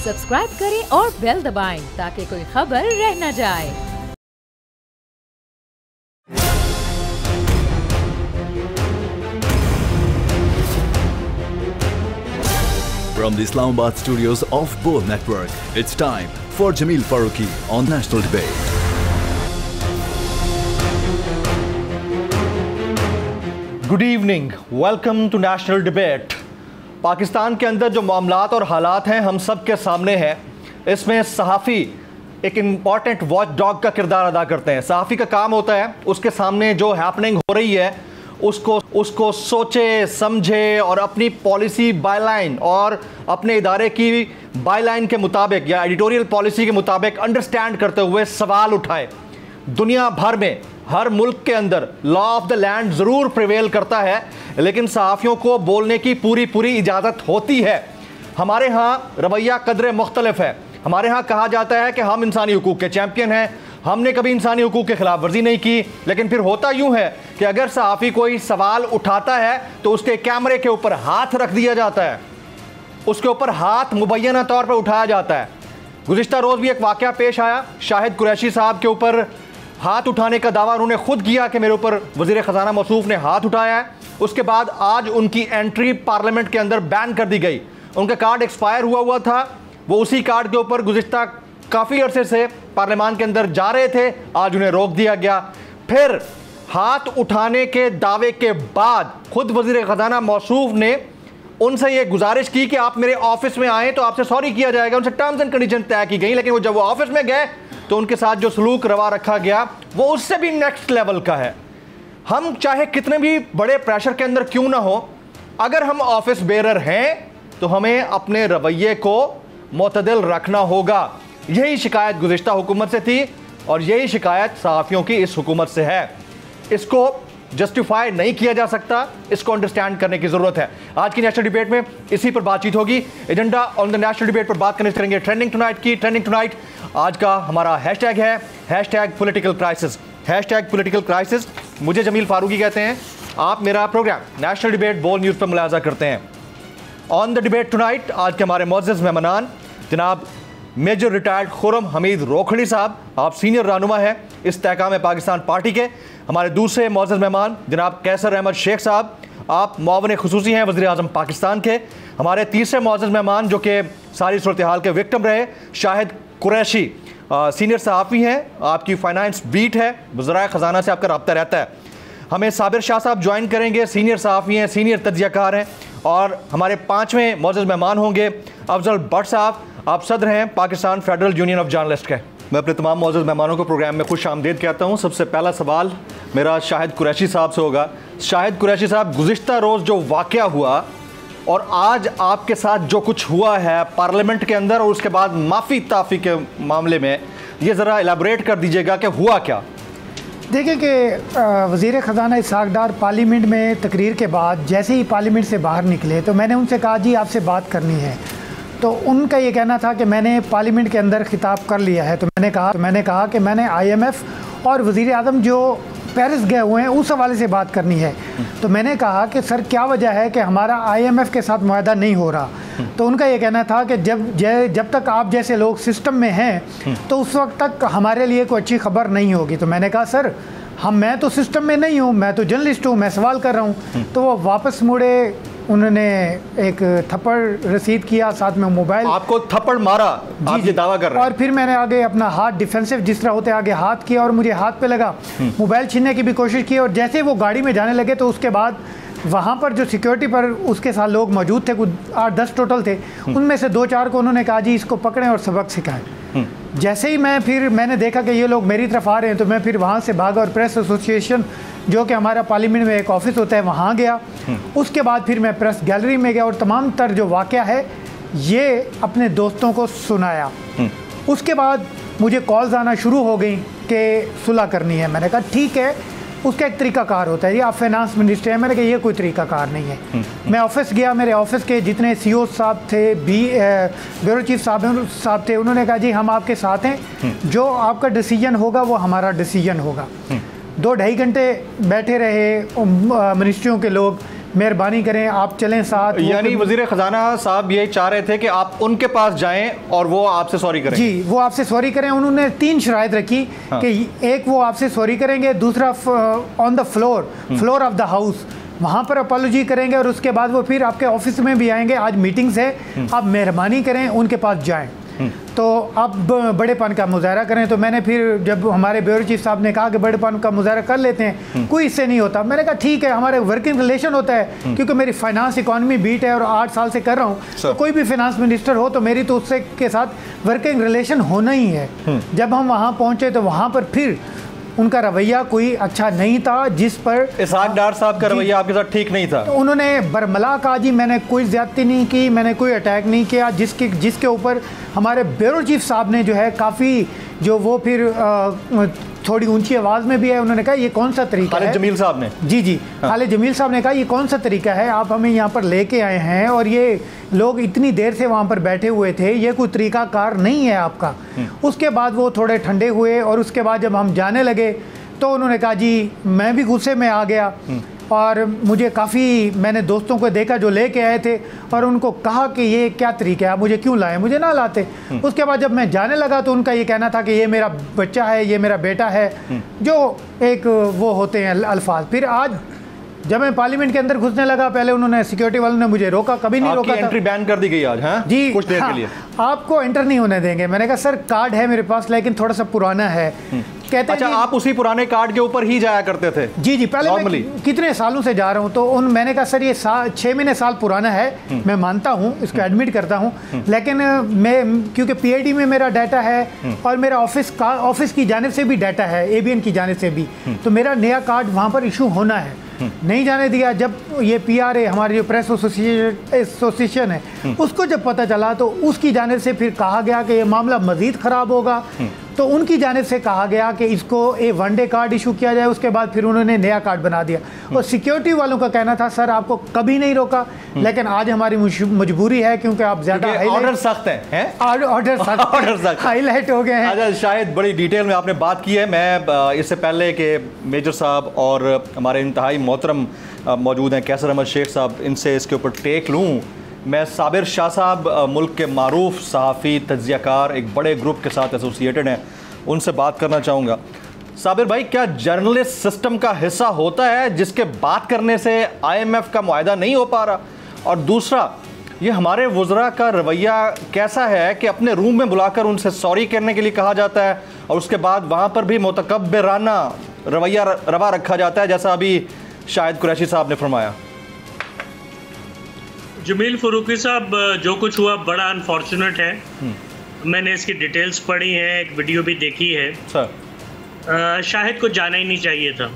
Subscribe करें और bell दबाएं ताकि कोई खबर रह न जाए। From the Islamabad studios of Bold Network, it's time for Jameel Farooqi on National Debate. Good evening, welcome to National Debate. Pakistan के अंदर जो मामलात और हालात हैं हम सब के सामने हैं। इसमें सहाफ़ी एक इम्पॉर्टेंट वॉच डॉग का किरदार अदा करते हैं। सहाफ़ी का काम होता है उसके सामने जो हैपनिंग हो रही है उसको सोचे समझे और अपनी पॉलिसी बायलाइन और अपने इदारे की बायलाइन के मुताबिक या एडिटोरियल पॉलिसी के मुताबिक अंडरस्टैंड करते हुए सवाल उठाए। दुनिया भर में हर मुल्क के अंदर लॉ ऑफ द लैंड ज़रूर प्रिवेल करता है, लेकिन सहाफ़ियों को बोलने की पूरी इजाज़त होती है। हमारे यहाँ रवैया कदरे मुख्तलिफ है। हमारे यहाँ कहा जाता है कि हम इंसानी हुकूक़ के चैम्पियन हैं, हमने कभी इंसानी हुकूक़ के ख़िलाफ़ वर्जी नहीं की। लेकिन फिर होता यूँ है कि अगर सहाफ़ी कोई सवाल उठाता है तो उसके कैमरे के ऊपर हाथ रख दिया जाता है, उसके ऊपर हाथ मुबैना तौर पर उठाया जाता है। गुज़िश्ता रोज़ भी एक वाक़या पेश आया, शाहिद कुरैशी साहब के ऊपर हाथ उठाने का दावा उन्होंने खुद किया कि मेरे ऊपर वज़ीर ख़ज़ाना मौसूफ़ ने हाथ उठाया है। उसके बाद आज उनकी एंट्री पार्लियामेंट के अंदर बैन कर दी गई। उनका कार्ड एक्सपायर हुआ था, वो उसी कार्ड के ऊपर गुज़िश्ता काफ़ी अरसे से पार्लियामान के अंदर जा रहे थे, आज उन्हें रोक दिया गया। फिर हाथ उठाने के दावे के बाद खुद वज़ीर ख़ज़ाना मौसूफ़ ने उनसे ये गुजारिश की कि आप मेरे ऑफिस में आएँ तो आपसे सॉरी किया जाएगा। उनसे टर्म्स एंड कंडीशन तय की गई, लेकिन वो जब वो ऑफिस में गए तो उनके साथ जो सलूक रवा रखा गया वो उससे भी नेक्स्ट लेवल का है। हम चाहे कितने भी बड़े प्रेशर के अंदर क्यों ना हो, अगर हम ऑफिस बेरर हैं तो हमें अपने रवैये को मोतदिल रखना होगा। यही शिकायत गुज़िश्ता हुकूमत से थी और यही शिकायत सहाफ़ियों की इस हुकूमत से है। इसको जस्टिफाई नहीं किया जा सकता, इसको अंडरस्टैंड करने की ज़रूरत है। आज की नेशनल डिबेट में इसी पर बातचीत होगी। Agenda on the national debate पर बात करेंगे ट्रेंडिंग टुनाइट की। ट्रेंडिंग टुनाइट आज का हमारा हैशटैग है #पॉलिटिकल क्राइसिस। #Political crisis. मुझे जमील फारूकी कहते हैं। आप मेरा programme National Debate Bold News पर मुलाजा करते हैं। ऑन द डिबेट टुनाइट आज के हमारे मोअज़्ज़ज़ मेहमान जनाब मेजर रिटायर्ड खुर्रम हमीद रोखड़ी साहब, आप सीनियर रहनुमा हैं इस्तेहकाम पाकिस्तान पार्टी के। हमारे दूसरे मोअज़्ज़ज़ मेहमान जनाब कैसर अहमद शेख साहब, आप मुआविन ख़ुसूसी हैं वज़ीर आज़म पाकिस्तान के। हमारे तीसरे मोअज़्ज़ज़ मेहमान जो कि सारी सूरत हाल के विक्टिम रहे, शाहिद कुरैशी, सीनियर सहाफ़ी हैं, आपकी फ़ाइनेंस बीट है, वज़राए ख़ज़ाना से आपका रब्ता रहता है। हमें साबिर शाह साहब ज्वाइन करेंगे, सीनियर सहाफ़ी हैं, सीनियर तज्ज़ियाकार हैं। और हमारे पाँचवें मोअज़्ज़ज़ मेहमान होंगे अफजल भट्ट साहब, आप सदर हैं Pakistan federal union of journalist के। मैं अपने तमाम मोअज़्ज़ज़ मेहमानों को प्रोग्राम में खुश आमदीद कहता हूँ। सबसे पहला सवाल मेरा शाहिद कुरैशी साहब से होगा। शाहिद कुरैशी साहब, गुज़िश्ता रोज़ जो वाक़या हुआ और आज आपके साथ जो कुछ हुआ है पार्लियामेंट के अंदर और उसके बाद माफ़ी ताफ़ी के मामले में, ये ज़रा एलाबरेट कर दीजिएगा कि हुआ क्या। देखिए कि वज़ीर ख़ज़ाना इसहाक़ डार पार्लियामेंट में तकरीर के बाद जैसे ही पार्लियामेंट से बाहर निकले तो मैंने उनसे कहा जी आपसे बात करनी है। तो उनका ये कहना था कि मैंने पार्लियामेंट के अंदर खिताब कर लिया है। तो मैंने कहा कि मैंने IMF और वज़ीर आज़म जो पेरिस गए हुए हैं उस हवाले से बात करनी है। तो मैंने कहा कि सर क्या वजह है कि हमारा IMF के साथ मुआहदा नहीं हो रहा। तो उनका ये कहना था कि जब तक आप जैसे लोग सिस्टम में हैं तो उस वक्त तक हमारे लिए कोई अच्छी खबर नहीं होगी। तो मैंने कहा सर मैं तो सिस्टम में नहीं हूँ, मैं तो जर्नलिस्ट हूँ, मैं सवाल कर रहा हूँ। तो वो वापस मुड़े, उन्होंने एक थप्पड़ रसीद किया, साथ में मोबाइल। आपको थप्पड़ मारा? आप ये दावा कर रहे हैं। और फिर मैंने आगे अपना हाथ डिफेंसिव जिस तरह होते आगे हाथ किया और मुझे हाथ पे लगा, मोबाइल छीनने की भी कोशिश की। और जैसे वो गाड़ी में जाने लगे तो उसके बाद वहाँ पर जो सिक्योरिटी पर उसके साथ लोग मौजूद थे, कुछ 8-10 टोटल थे, उनमें से 2-4 को उन्होंने कहा जी इसको पकड़ें और सबक सिखाएं। जैसे ही मैंने देखा कि ये लोग मेरी तरफ आ रहे हैं तो मैं फिर वहाँ से भागा और प्रेस एसोसिएशन जो कि हमारा पार्लियामेंट में एक ऑफिस होता है वहाँ गया। उसके बाद फिर मैं प्रेस गैलरी में गया और तमाम तर जो वाक़या है ये अपने दोस्तों को सुनाया। उसके बाद मुझे कॉल्स आना शुरू हो गई कि सुलह करनी है। मैंने कहा ठीक है, उसका एक तरीक़ाकार होता है, ये आप फाइनेंस मिनिस्टर हैं। मैंने कहा ये कोई तरीक़ाकार नहीं है। मैं ऑफिस गया, मेरे ऑफिस के जितने CO साहब थे, ब्यूरो चीफ साहब थे, उन्होंने कहा जी हम आपके साथ हैं, जो आपका डिसीजन होगा वो हमारा डिसीजन होगा। 2-2.5 घंटे बैठे रहे मिनिस्ट्रियों के लोग, मेहरबानी करें आप चलें साथ। यानी वजीर खजाना साहब ये चाह रहे थे कि आप उनके पास जाएं और वो आपसे सॉरी करें। जी, वो आपसे सॉरी करें। उन्होंने 3 शराइत रखी। हाँ। कि एक वो आपसे सॉरी करेंगे, दूसरा on the floor of the house वहाँ पर अपॉलॉजी करेंगे, और उसके बाद वो फिर आपके ऑफिस में भी आएंगे। आज मीटिंग्स है, आप मेहरबानी करें उनके पास जाएं। तो आप बड़ेपन का मुजाहरा करें। तो मैंने फिर जब हमारे ब्यूरो चीफ साहब ने कहा कि बड़ेपन का मुजाहरा कर लेते हैं, कोई इससे नहीं होता, मैंने कहा ठीक है, हमारे वर्किंग रिलेशन होता है, क्योंकि मेरी फाइनेंस इकोनॉमी बीट है और 8 साल से कर रहा हूँ। तो कोई भी फाइनेंस मिनिस्टर हो तो मेरी तो उससे के साथ वर्किंग रिलेशन होना ही है। जब हम वहाँ पहुँचे तो वहाँ पर फिर उनका रवैया कोई अच्छा नहीं था, जिस पर इसहाक डार साहब का रवैया आपके साथ ठीक नहीं था। तो उन्होंने बरमला कहा जी मैंने कोई ज्यादती नहीं की, मैंने कोई अटैक नहीं किया, जिसके ऊपर हमारे ब्यूरो चीफ साहब ने जो है काफ़ी जो वो फिर थोड़ी ऊंची आवाज़ में भी है, उन्होंने कहा ये कौन सा तरीका है। जमील साहब ने जी खालिद जमील साहब ने कहा ये कौन सा तरीका है, आप हमें यहाँ पर लेके आए हैं और ये लोग इतनी देर से वहाँ पर बैठे हुए थे, ये कोई तरीकाकार नहीं है आपका। उसके बाद वो थोड़े ठंडे हुए, और उसके बाद जब हम जाने लगे तो उन्होंने कहा जी मैं भी गुस्से में आ गया, और मुझे काफ़ी मैंने दोस्तों को देखा जो लेके आए थे, और उनको कहा कि ये क्या तरीका है, आप मुझे क्यों लाए, मुझे ना लाते। उसके बाद जब मैं जाने लगा तो उनका ये कहना था कि ये मेरा बच्चा है, ये मेरा बेटा है, जो एक वो होते हैं अल्फाज। फिर आज जब मैं पार्लियामेंट के अंदर घुसने लगा, पहले उन्होंने सिक्योरिटी वालों ने मुझे रोका, कभी नहीं रोका था। एंट्री बैन कर दी गई आज। हाँ जी, कुछ देर के लिए आपको एंटर नहीं होने देंगे। मैंने कहा सर कार्ड है मेरे पास, लेकिन थोड़ा सा पुराना है। कहते अच्छा, आप उसी पुराने कार्ड के ऊपर ही जाया करते थे? जी पहले मैं कितने सालों से जा रहा हूँ। तो मैंने कहा सर ये 6 महीने साल पुराना है, मैं मानता हूँ, इसको एडमिट करता हूँ, लेकिन मैं क्योंकि पीआईडी में मेरा डाटा है और मेरा ऑफिस की जानिब से भी डाटा है, एबीएन की जानिब से भी, तो मेरा नया कार्ड वहाँ पर इशू होना है। नहीं जाने दिया। जब ये पीआरए हमारी जो प्रेस एसोसिएशन है उसको जब पता चला तो उसकी जानिब से फिर कहा गया कि ये मामला मज़ीद ख़राब होगा, तो उनकी जानिब से कहा गया कि इसको एक 1 डे कार्ड इशू किया जाए। उसके बाद फिर उन्होंने नया कार्ड बना दिया। और सिक्योरिटी वालों का कहना था सर आपको कभी नहीं रोका, लेकिन आज हमारी मजबूरी है क्योंकि आप ज़्यादा ऑर्डर सख्त है, ऑर्डर सख्त हाईलाइट हो गए हैं। अच्छा, शायद बड़ी डिटेल में आपने बात की है। मैं इससे पहले कि मेजर साहब और हमारे इंतहाई मोहतरम मौजूद हैं कैसर अहमद शेख साहब, इनसे इसके ऊपर टेक लूँ, मैं साबिर शाह साहब मुल्क के मारूफ सहाफ़ी तज्ज़ियाकार एक बड़े ग्रुप के साथ एसोसिएटेड हैं, उनसे बात करना चाहूँगा। साबिर भाई, क्या जर्नलिस्ट सिस्टम का हिस्सा होता है जिसके बात करने से IMF का मुआहदा नहीं हो पा रहा? और दूसरा, ये हमारे वज़रा का रवैया कैसा है कि अपने रूम में बुलाकर उनसे सॉरी करने के लिए कहा जाता है और उसके बाद वहाँ पर भी मुतकब्बिराना रवैया रवा रखा जाता है, जैसा अभी शाहिद कुरैशी साहब ने फरमाया। जमील फ़ारूकी साहब, जो कुछ हुआ बड़ा अनफॉर्चुनेट है। मैंने इसकी डिटेल्स पढ़ी हैं, एक वीडियो भी देखी है। शाहिद को जाना ही नहीं चाहिए था,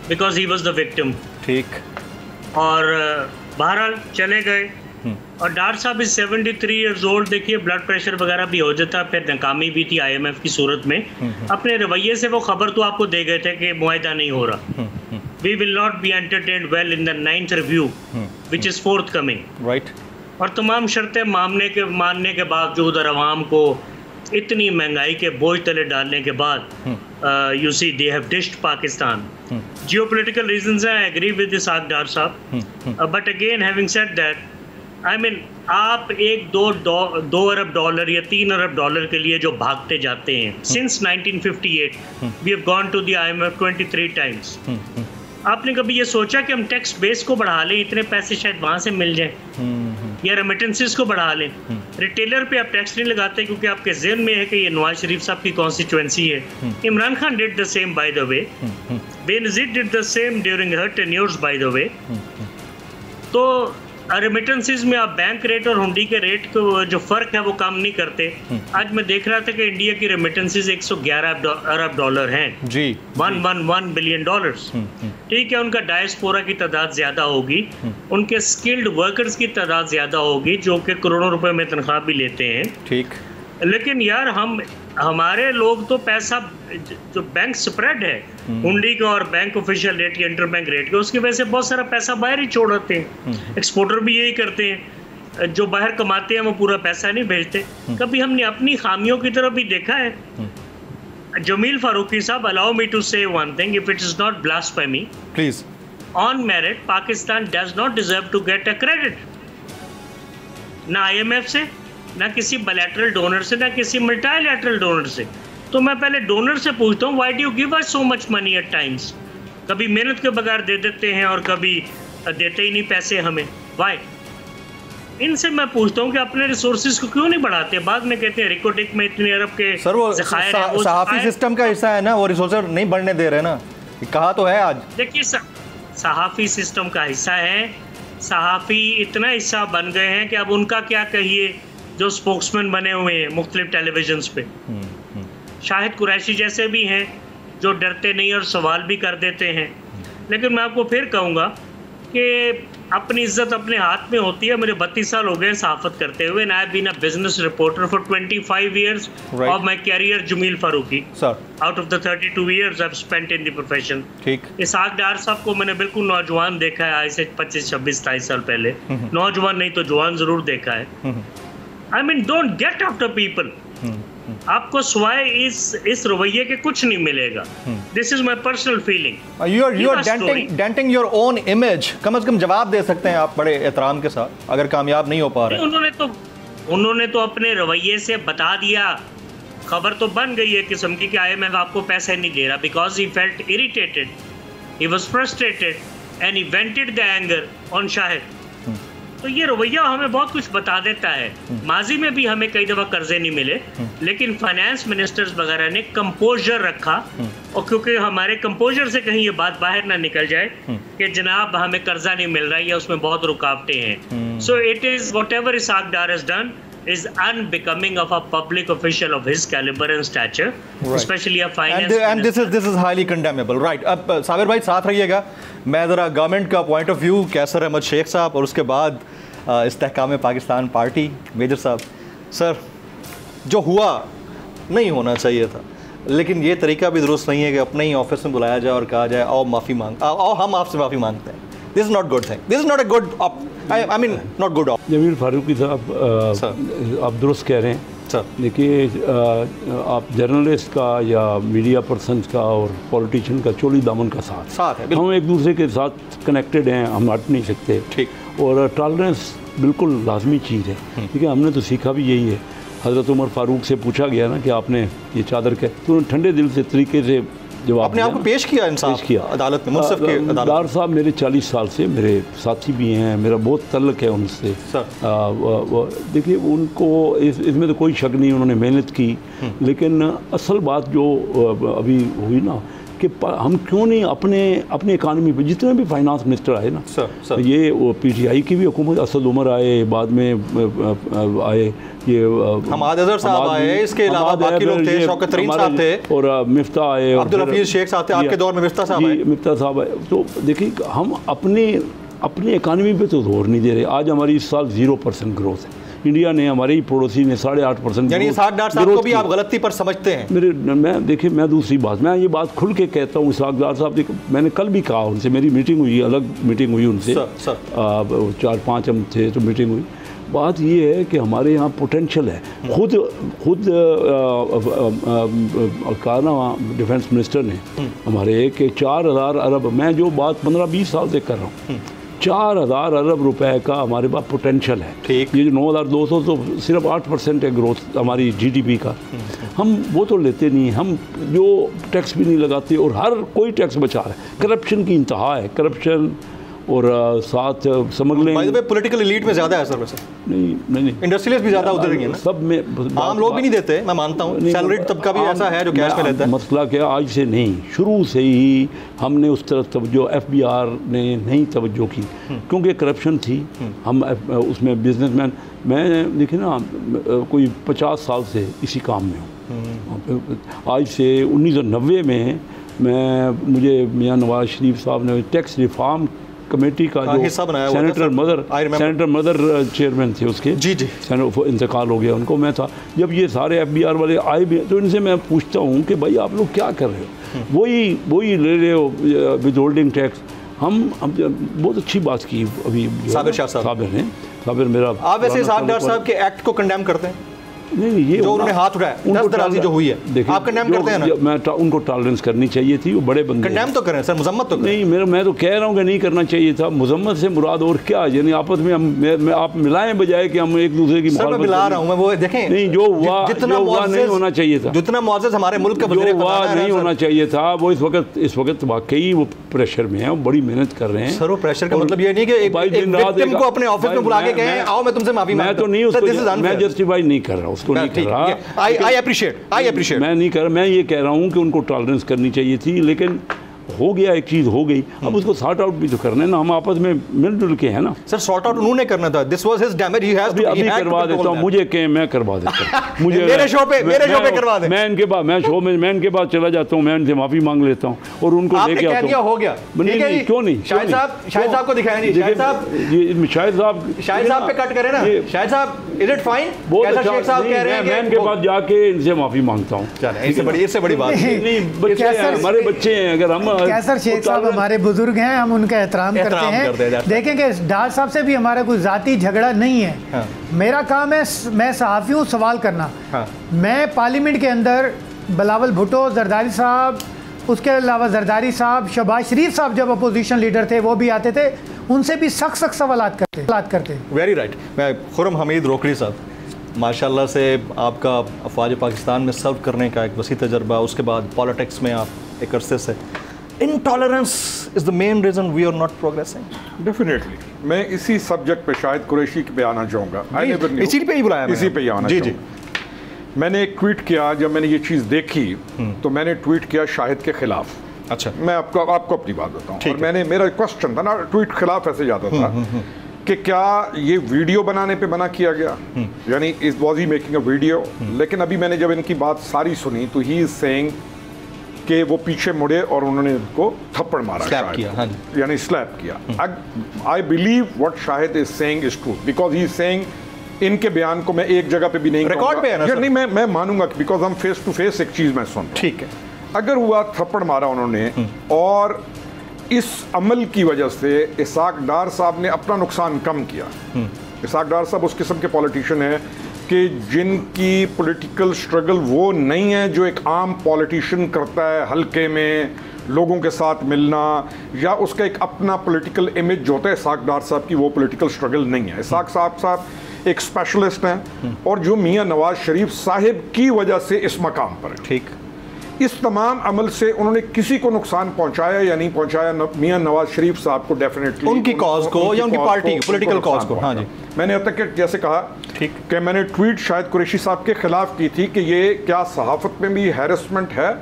because he was the victim. ठीक। और बहरहाल चले गए। और डार साहब इज 73 ईयर्स ओल्ड। देखिए ब्लड प्रेशर वगैरह भी हो जाता, फिर नाकामी भी थी IMF की सूरत में। अपने रवैये से वो खबर तो आपको दे गए थे कि मुआहदा नहीं हो रहा। We will not be entertained well in the 9th review, which is forthcoming. Right. और तमाम शर्तें मानने के बावजूद और अवाम को इतनी महंगाई के बोझ तले डालने के बाद you see they have dished Pakistan. Geopolitical reasons I agree with this Agdar साहब. But again having said that, I mean आप 2 अरब डॉलर या 3 अरब डॉलर के लिए जो भागते जाते हैं, since 1958 we have gone to the IMF 23 times. आपने कभी ये सोचा कि हम टैक्स बेस को बढ़ा लें, इतने पैसे शायद वहाँ से मिल जाएं, या रेमिटेंसेस को बढ़ा लें? रिटेलर पे आप टैक्स नहीं लगाते क्योंकि आपके ज़हन में है कि ये नवाज शरीफ साहब की कॉन्स्टिट्यूएंसी है। Imran Khan did the same by the way, Benazir did the same during her tenures by the way. तो रेमिटेंसेस में आप बैंक रेट और हुंडी के रेट को जो फ़र्क है वो कम नहीं करते। आज मैं देख रहा था कि इंडिया की रेमिटेंसेस 111 अरब डॉलर हैं जी, 111 बिलियन डॉलर्स। ठीक है, उनका डायस्पोरा की तादाद ज़्यादा होगी, उनके स्किल्ड वर्कर्स की तादाद ज़्यादा होगी जो कि करोड़ों रुपए में तनख्वाह भी लेते हैं। ठीक, लेकिन यार हमारे लोग तो पैसा जो बैंक स्प्रेड है हुंडी का और बैंक ऑफिशियल रेट या इंटर बैंक रेट का, उसकी वजह से बहुत सारा पैसा बाहर ही छोड़ते हैं। एक्सपोर्टर भी यही करते हैं, जो बाहर कमाते हैं वो पूरा पैसा नहीं भेजते। कभी हमने अपनी खामियों की तरफ भी देखा है? जमील फारूकी साहब, allow me to say one thing, if it is not blasphemy, please. On merit Pakistan does not deserve to get a credit, ना IMF से, ना किसी बायलैटरल डोनर से, ना किसी मल्टीलैटरल डोनर से। तो मैं पहले डोनर से पूछता हूँ, why do you give us so much money at times? कभी मेहनत के बगैर दे देते हैं और कभी देते ही नहीं पैसे हमें, व्हाई? इनसे मैं पूछता हूँ कि अपने रिसोर्सेज को क्यों नहीं बढ़ाते? बाद में कहते हैं रिकोटिक में इतने अरब के सर वो सहाफ़ी सिस्टम का हिस्सा है ना, वो रिसोर्सेज नहीं बढ़ने दे रहे ना, कहा तो है आज। देखिए सहाफ़ी सिस्टम का हिस्सा है, सहाफ़ी इतना हिस्सा बन गए हैं कि अब उनका क्या कहिए, जो स्पोक्समैन बने हुए हैं मुख्तलिफ टेलीविजन्स पे। शाहिद कुरैशी जैसे भी हैं जो डरते नहीं और सवाल भी कर देते हैं। लेकिन मैं आपको फिर कहूँगा कि अपनी इज्जत अपने हाथ में होती है। मेरे 32 साल हो गए सहाफ़त करते हुए, and I have been a business reporter for 25 years of my career Jamil Farooqi. Out of the 32 years I have spent in the profession. ठीक, इसहाक डार साहब को मैंने बिल्कुल नौजवान देखा है, आज से 25, 26, 27 साल पहले। नौजवान नहीं तो जवान जरूर देखा है। I mean don't get after people. आपको सिवाय इस रवैये के कुछ नहीं मिलेगा। This is my personal feeling. You are denting your own image. कम से कम जवाब दे सकते हैं आप बड़े एहतराम के साथ, अगर कामयाब नहीं हो पा रहे। उन्होंने तो अपने रवैये से बता दिया, खबर तो बन गई है किस्म की कि IMF आपको पैसे नहीं दे रहा, because he felt irritated, he was frustrated and he vented the anger on Shahid. तो ये रवैया हमें बहुत कुछ बता देता है। माजी में भी हमें कई दफ़ा कर्जे नहीं मिले, लेकिन फाइनेंस मिनिस्टर्स वगैरह ने कंपोजर रखा, और क्योंकि हमारे कंपोजर से कहीं ये बात बाहर ना निकल जाए कि जनाब हमें कर्जा नहीं मिल रहा है या उसमें बहुत रुकावटें हैं। So it is whatever Ishaq Dar has done is unbecoming of a public official of his caliber and stature, especially a finance minister. And this is highly condemnable, right? अब साबिर भाई साथ रहिएगा, मैं ज़रा गवर्नमेंट का पॉइंट ऑफ व्यू, कैसर अहमद शेख साहब, और उसके बाद इस्तेहकाम पाकिस्तान पार्टी मेजर साहब। सर, जो हुआ नहीं होना चाहिए था, लेकिन ये तरीका भी दुरुस्त नहीं है कि अपने ही ऑफिस में बुलाया जाए और कहा जाए आओ माफ़ी मांग, आओ हम आपसे माफ़ी मांगते हैं। This is not good thing, this is not a good, I mean not good. Jamil Farooqi साहब, आप दुरुस्त कह रहे हैं सर। देखिए, आप जर्नलिस्ट का या मीडिया पर्सन का और पॉलिटिशियन का चोली दामन का साथ है। हम एक दूसरे के साथ कनेक्टेड हैं, हम हट नहीं सकते। ठीक, और टॉलरेंस बिल्कुल लाजमी चीज़ है। ठीक है, हमने तो सीखा भी यही है। हज़रत उमर फारूक से पूछा गया ना कि आपने ये चादर के, तो उन्होंने ठंडे दिल से तरीके से जवाब अपने आप को पेश किया, इंसाफ किया अदालत में, मुंसिफ के अदालत। डार साहब मेरे 40 साल से मेरे साथी भी हैं, मेरा बहुत तल्लक है उनसे। देखिए, उनको इसमें तो कोई शक नहीं, उन्होंने मेहनत की। लेकिन असल बात जो अभी हुई ना कि हम क्यों नहीं अपने इकानमी पे, जितने भी फाइनेंस मिनिस्टर आए ना सर, ये PTI की भी हुकूमत, असद उमर आए, बाद में आए ये हमाद अजहर साहब आए, इसके अलावा बाकी लोग थे, शौकत तरीन साहब थे, और मिफ्ता आए, अब्दुल हफीज शेख साहब थे, आपके दौर में मिफ्ता साहब आए। तो देखिए, हम अपने इकानमी पे तो जोर नहीं दे रहे। आज हमारी इस साल 0% ग्रोथ है। इंडिया ने, हमारे ही पड़ोसी ने 8.5%। यानी इसहाक डार साहब को भी आप गलती पर समझते हैं? मैं दूसरी बात, मैं ये बात खुल के कहता हूँ। इसहाक डार साहब, मैंने कल भी कहा उनसे, मेरी मीटिंग हुई, अलग मीटिंग हुई उनसे, 4-5 हम थे तो मीटिंग हुई। बात ये है कि हमारे यहाँ पोटेंशियल है। खुद कहा ना डिफेंस मिनिस्टर ने हमारे कि 4,000 अरब, मैं जो बात 15-20 साल से कर रहा हूँ, 4,000 अरब रुपए का हमारे पास पोटेंशियल है। ठीक, ये जो 9,200 तो सिर्फ 8% है ग्रोथ हमारी GDP का। हम वो तो लेते नहीं, हम जो टैक्स भी नहीं लगाते, और हर कोई टैक्स बचा रहा है। करप्शन की इंतहा है, करप्शन और साथ स्मगलिंग। पॉलिटिकल एलीट में ज़्यादा है सर वैसे? नहीं, इंडस्ट्रियलिस्ट भी ज़्यादा उधर ही है ना, सब में। आम लोग भी नहीं देते, मैं मानता हूँ, सैलरीड तबका भी ऐसा है जो कैश में रहता है। मसला क्या, आज से नहीं, शुरू से ही हमने उस तरफ तवज्जो, FBR ने नहीं तवज्जो की, क्योंकि करप्शन थी। हम उसमें बिजनेसमैन, मैं देखिए ना, कोई 50 साल से इसी काम में हूँ। आज से 1990 में मुझे मियाँ नवाज शरीफ साहब ने टैक्स रिफॉर्म कमेटी का जो सेनेटर मदर चेयरमैन थे उसके, जी इंतकाल हो गया उनको, मैं था। जब ये सारे FBR वाले आए भी, तो इनसे मैं पूछता हूँ कि भाई आप लोग क्या कर रहे हो? वही ले रहे हो विद होल्डिंग टैक्स। हम बहुत अच्छी बात की अभी साबिर ने, साबिर मेरा। आप वैसे इसहाक डार साहब के एक्ट को कंडेम करते हैं? नहीं, ये जो उन्होंने हाथ उठाया, दस्तराजी जो हुई है, आप कंडेम करते हैं ना? मैं उनको टॉलरेंस करनी चाहिए थी, वो बड़े बंदे। कंडेम तो करें सर, मजम्मत तो करें। नहीं, मैं तो कह रहा हूँ कि नहीं करना चाहिए था। मजम्मत से मुराद और क्या, यानी आपस में हम आप मिलाएं बजाय कि हम एक दूसरे की मुखालफत। मिला रहा हूँ मैं, वो देखें नहीं, जो हुआ नहीं होना चाहिए था, जितना मुआज़्ज़ज़ हमारे मुल्क का वज़ीर हुआ नहीं होना चाहिए था। वो इस वक्त वाकई वो प्रेशर में है, वो बड़ी मेहनत कर रहे हैं। सर वो प्रेशर का मतलब ये नहीं कि एक विक्टिम को अपने ऑफिस में बुला के कहें आओ मैं तुमसे माफी मांगता हूं। मैं तो नहीं उसको, मैं जस्टिफाई नहीं कर रहा, उसको नहीं कर रहा। आई अप्रिशिएट मैं नहीं कर रहा, मैं ये कह रहा हूँ कि उनको टॉलरेंस करनी चाहिए थी, लेकिन हो गया, एक चीज़ हो गई, अब उसको सॉर्ट आउट भी तो करना है ना। हम आपस में मिलजुल के हैं ना। सर सॉर्ट आउट उन्होंने करना था, this was his damage, he has to, अभी करवा देता हूं, मुझे कहें मैं करवा देता हूं। मुझे मेरे शो पे करवा दे। मैं इनके बाद मैं इनके बाद चला जाता हूं, मैं इनसे माफी मांग लेता हूं और उनको लेके आता हूं। हो गया, नहीं, क्यों नहीं, शाहिद साहब को दिखाएं। शाहिद साहब पे कट करें ना। शाहिद साहब इज इट फाइन? कैसा शेख साहब कह रहे हैं, मैं इनके पास जाके इनसे माफी मांगता हूं। चलें, इससे बड़ी बात नहीं, बच्चे हैं, हमारे बच्चे हैं। अगर हम हमारे बुजुर्ग हैं, हम उनका एहतराम करते हैं। देखेंगे डार साहब से भी हमारा कोई जाती झगड़ा नहीं है। हाँ। मेरा काम है, मैं सहाफ़ी हूँ, सवाल करना। हाँ। मैं पार्लियामेंट के अंदर बिलावल भुट्टो, जरदारी साहब, उसके अलावा जरदारी साहब, शहबाज शरीफ साहब जब अपोजिशन लीडर थे वो भी आते थे, उनसे भी सख्त सवालात करते। Very right. मैं खुर्रम हमीद रोकड़ी साहब, माशाल्लाह से आपका अफवाज पाकिस्तान में सर्व करने का एक वसी तजर्बा, उसके बाद पॉलिटिक्स में आप एक अरसे से। Intolerance is the main reason we are not progressing. Definitely. मैं इसी सब्जेक्ट पे शाहिद कुरैशी पे आना चाहूँगा। इसी पे ही बुलाया, इसी पे ही आना चाहूँगा। मैंने एक ट्वीट किया, जब मैंने ये चीज़ देखी तो मैंने ट्वीट किया शाहिद के खिलाफ। अच्छा, मैं आपको अपनी बात बताऊँ। और मैंने, मेरा क्वेश्चन था ना, ट्वीट खिलाफ ऐसे जाता था कि क्या ये वीडियो बनाने पे मना किया गया, यानी is was he making a video. लेकिन अभी मैंने जब इनकी बात सारी सुनी तो ही इज सेइंग कि वो पीछे मुड़े और उन्होंने उनको थप्पड़ मारा, स्लैप किया, हाँ, यानी स्लैप किया। I believe what Shahid is saying is true, because he is saying, इनके बयान को मैं एक जगह पे भी नहीं रिकॉर्ड पे है ना सर? नहीं, मैं मानूंगा बिकॉज हम फेस टू फेस एक चीज मैं सुन, ठीक है। अगर हुआ थप्पड़ मारा उन्होंने और इस अमल की वजह से इसाक डार साहब ने अपना नुकसान कम किया। इसाक डार साहब उस किस्म के पॉलिटिशियन हैं कि जिनकी पॉलिटिकल स्ट्रगल वो नहीं है जो एक आम पॉलिटिशियन करता है, हल्के में लोगों के साथ मिलना, या उसका एक अपना पॉलिटिकल इमेज जो होता है। इसाक डार साहब की वो पॉलिटिकल स्ट्रगल नहीं है। इसाक साहब एक स्पेशलिस्ट हैं और जो मियां नवाज शरीफ साहिब की वजह से इस मकाम पर है। ठीक, इस तमाम अमल से उन्होंने किसी को नुकसान पहुंचाया या नहीं पहुंचाया, मियां नवाज शरीफ साहब को डेफिनेटली उनकी कॉज को या उनकी पार्टी पॉलिटिकल कॉज को। हाँ जी, मैंने अब तक जैसे कहा, ठीक, कि मैंने ट्वीट शाहिद कुरैशी साहब के खिलाफ की थी कि ये क्या सहाफत में भी हैरेसमेंट है,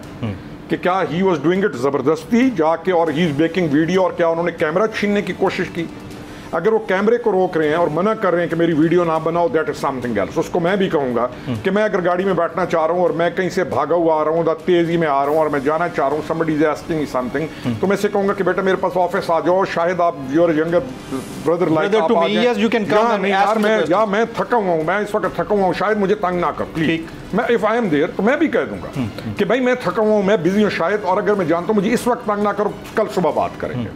कि क्या ही वॉज डूइंग इट ज़बरदस्ती जाके और ही इज मेकिंग वीडियो, और क्या उन्होंने कैमरा छीनने की कोशिश की। अगर वो कैमरे को रोक रहे हैं और मना कर रहे हैं कि मेरी वीडियो ना बनाओ, दैट इज समथिंग एल्स। उसको मैं भी कहूँगा कि मैं अगर गाड़ी में बैठना चाह रहा हूँ और मैं कहीं से भागा हुआ आ रहा हूँ, तेजी में आ रहा हूँ और मैं जाना चाह रहा हूँ, somebody is asking me something, तो मैं से कहूँगा कि बेटा मेरे पास ऑफिस आ जाओ, शायद आप योर यंगर ब्रदर लाइक आप आ जाएं। मैं थका हुआ हूँ, मैं इस वक्त थका हुआ हूँ, शायद मुझे तंग ना कर प्लीज। मैं इफ आई एम देयर तो मैं भी कह दूंगा कि भाई मैं थका हुआ हूँ, मैं बिजी हूँ शायद, और अगर मैं जानता हूँ मुझे इस वक्त तंग ना करो, कल सुबह बात करेंगे।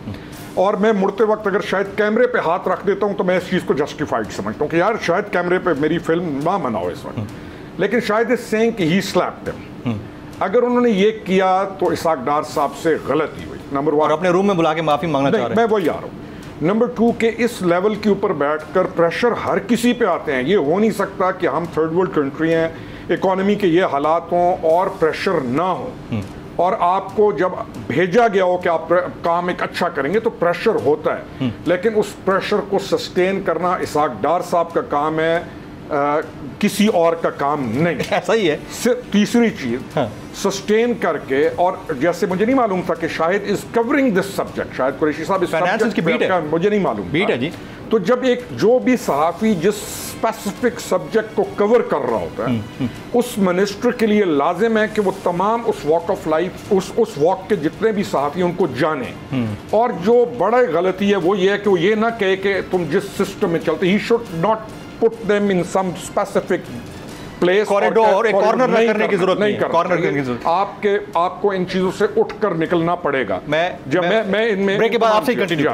और मैं मुड़ते वक्त अगर शायद कैमरे पे हाथ रख देता हूं तो मैं इस चीज़ को जस्टिफाइड समझता हूं कि यार शायद कैमरे पे मेरी फिल्म ना बनाओ इस वक्त। लेकिन शायद इस सेइंग कि ही स्लैप्ड हिम, अगर उन्होंने ये किया तो इसाक डार साहब से गलती हुई, नंबर वन। और अपने रूम में बुला के माफी मांगना चाह रहे हैं। मैं वही आ रहा हूँ। नंबर टू के इस लेवल के ऊपर बैठकर प्रेशर हर किसी पे आते हैं। ये हो नहीं सकता कि हम थर्ड वर्ल्ड कंट्री हैं, इकोनॉमी के ये हालात हों और प्रेशर ना हो, और आपको जब भेजा गया हो कि आप काम एक अच्छा करेंगे तो प्रेशर होता है, लेकिन उस प्रेशर को सस्टेन करना इसाक डार साहब का काम है, किसी और का काम नहीं। ऐसा ही है। तीसरी चीज, सस्टेन करके, और जैसे मुझे नहीं मालूम था कि शायद इज कवरिंग दिस सब्जेक्ट, शायद कुरैशी साहब इस सब्जेक्ट की बीट है, मुझे नहीं मालूम बीट है जी। तो जब एक जो भी सहाफ़ी जिस स्पेसिफिक सब्जेक्ट को कवर कर रहा होता है, उस मिनिस्टर के लिए लाजिम है कि वो तमाम उस वॉक ऑफ लाइफ, उस वॉक के जितने भी सहाफ़ी उनको जाने। और जो बड़ा गलती है वो ये है कि वो ये ना कहे कि तुम जिस सिस्टम में चलते, he should not put them in some specific place, corridor, corner करने की जरूरत नहीं, कॉर्नर करने की जरूरत। आपको इन चीजों से उठकर निकलना पड़ेगा। मैं इनमें ब्रेक के बाद आपसे कंटिन्यू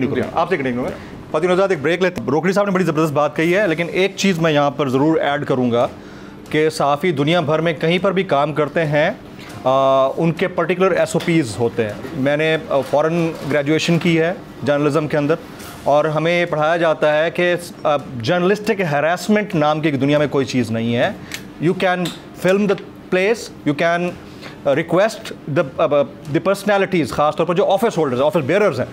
करूंगा। फतिन आज़ाद एक ब्रेक लेते हैं। रोकड़ी साहब ने बड़ी ज़बरदस्त बात कही है, लेकिन एक चीज़ मैं यहाँ पर ज़रूर ऐड करूँगा कि सहाफ़ी दुनिया भर में कहीं पर भी काम करते हैं उनके पर्टिकुलर SOPs होते हैं। मैंने फ़ॉरेन ग्रेजुएशन की है जर्नलिज़म के अंदर, और हमें ये पढ़ाया जाता है कि जर्नलिस्टिक हैरेसमेंट नाम की दुनिया में कोई चीज़ नहीं है। You can film the place, you can request the personalities, ख़ास तौर पर जो ऑफिस होल्डर्स, ऑफिस बेयरर्स हैं,